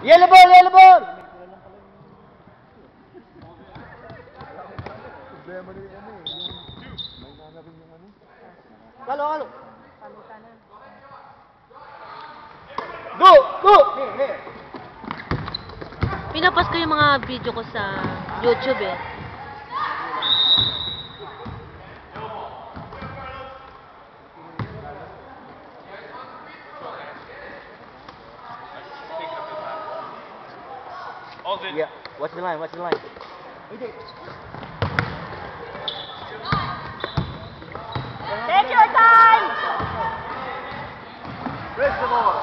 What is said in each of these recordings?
Yellow ball, yellow ball! Problema na yung ano eh. May nana rin yung ano. Halo, halo. Palutan na. Go! Go! Pinapas ko yung mga video ko sa YouTube eh. Yeah, watch the line, watch the line. Take your time! Press the ball.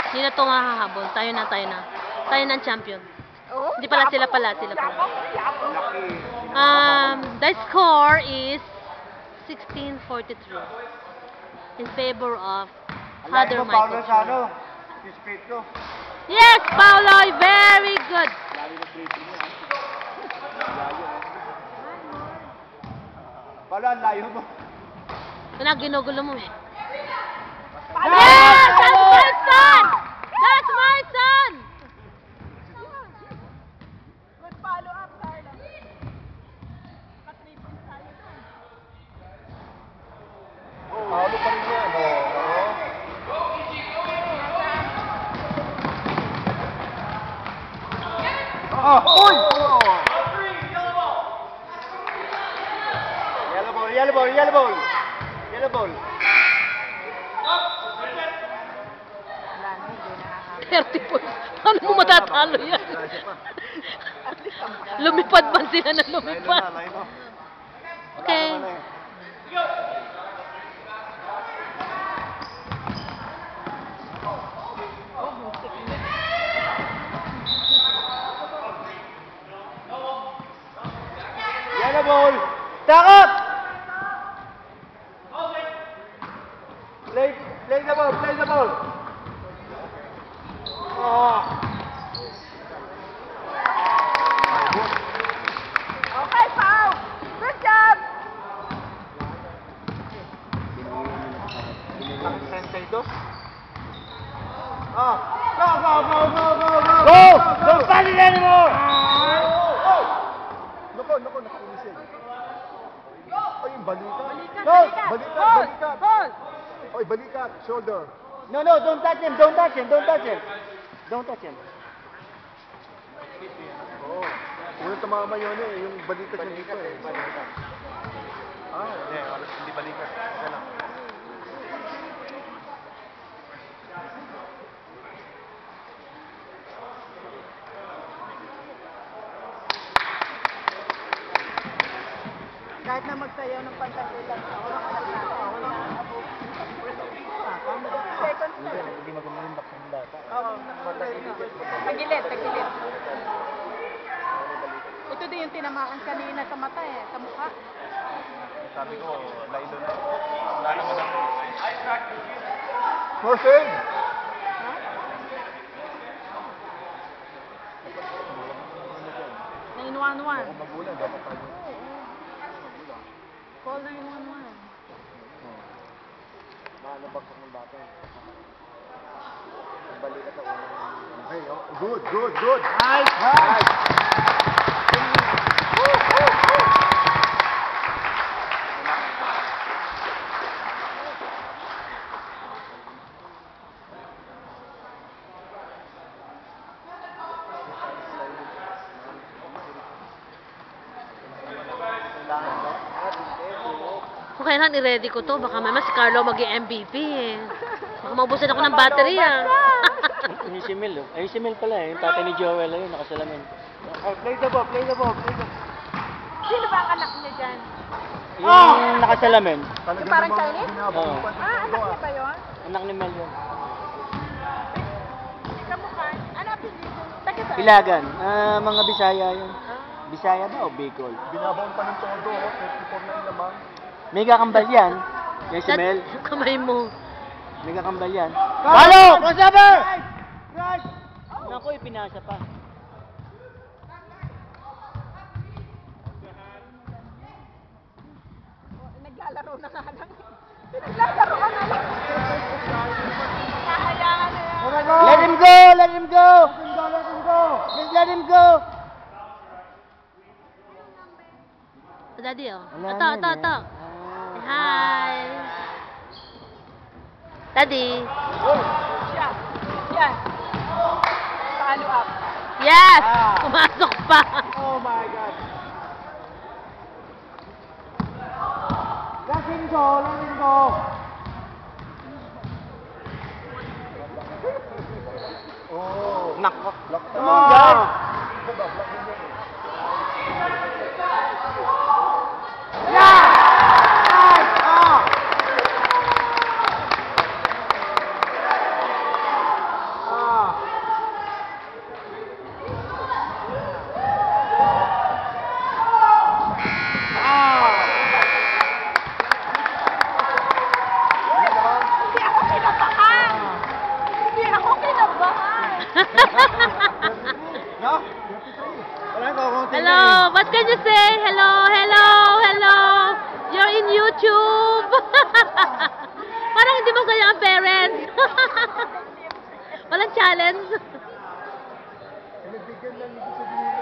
Hindi na ito mahahabol. Tayo na, tayo na. Tayo na ang champion. Oh, Hindi pala, sila pala, sila pala. Laki. The score is 16-43 in favor of Father Michael. Sa ano? Distrito. Yes, Paolo, very good. Pala, ang layo mo. Ito na, ginugulo mo eh. Yes! That's my son! That's my son! good follow up, Carla. Patripin tayo. Ano pa rin yan? Uy! Yellow ball, yellow ball, yellow ball. Yellow ball. Wala na, hindi nakakabot. 30 points. Paano mo matatalo yan? Lumipad ba sila na lumipad? Okay. Yellow ball. Takot! Play the ball, play the ball. Okay, Pao! Good job! Ang 32. Ah! Go, go, go, go, go, go! Go! Don't fight it anymore! Naku, nakulisin. Ay, yung balikat. Go! Balikat, Ball! balikat. Ball! Oy, balikat, shoulder. No, no, don't touch him, don't touch him, don't touch him. Don't touch him. Oo. Yung tumama yun eh, yung balikat niya dito eh. Ah, hindi balikat. Okay lang. Kahit na magsayaw ng pantasilan, ako lang Second set. Hindi magumulimbak sa bata. Oo. Tagilid, tagilid. Ito din yung tinamaan kanina sa mata eh, sa mukha. Sabi ko, lailo na. Wala naman ang... First aid! Ha? 911. Kung magulang, dapat tayo. Call 911. Nalabagsak ng bata. Balikat ako. Okay, oh. Good, good, good. Nice! Nice! Okay lang, i-ready ko to. Baka mamaya si Carlo mag-MVP eh. Baka maubusan ako ng battery ah. Yung si Mel, oh. Ay, si Mel pala eh. Yung tatay ni Joel, ayun, nakasalamin. Play the ball, play the ball, play the ball. Sino ba ang anak niya dyan? Yung nakasalamin. Yung parang Chinese? Oo. Ah, anak niya ba yun? Anak ni Mel yun. Kamukha. Ano ang pinito? Taga saan? Ilagan. Mga Bisaya yun. Bisaya ba o Bicol? Binabaon pa ng todo, 34 na yung lamang. May kakambal yan. Yan si Mel. Kamay mo. May kakambal yan. Halo! Crossover! Right! Naku, ipinasa pa. Naglalaro na nga lang. Naglalaro ka na lang. Let him go! Let him go! Let him go! Just let him go! Daddy, oh. Wala Ito, na ito, yun, ito. eh. Hi. Daddy. Siya. Yan. Follow up. Yes! Ah. Pumasok pa. Oh my God! Let him go! Let him go! Oh. Nako! Block Come on, guys! Yeah! Nice! Ah! Ah! Hindi ako kinabahan. Hindi ako kinabahan. No? Wala ko kung Hello, what can you say? Hello, hello, hello. You're in YouTube. Parang hindi masaya ang parents. Walang challenge. Pinagbigyan lang ibig sabihin.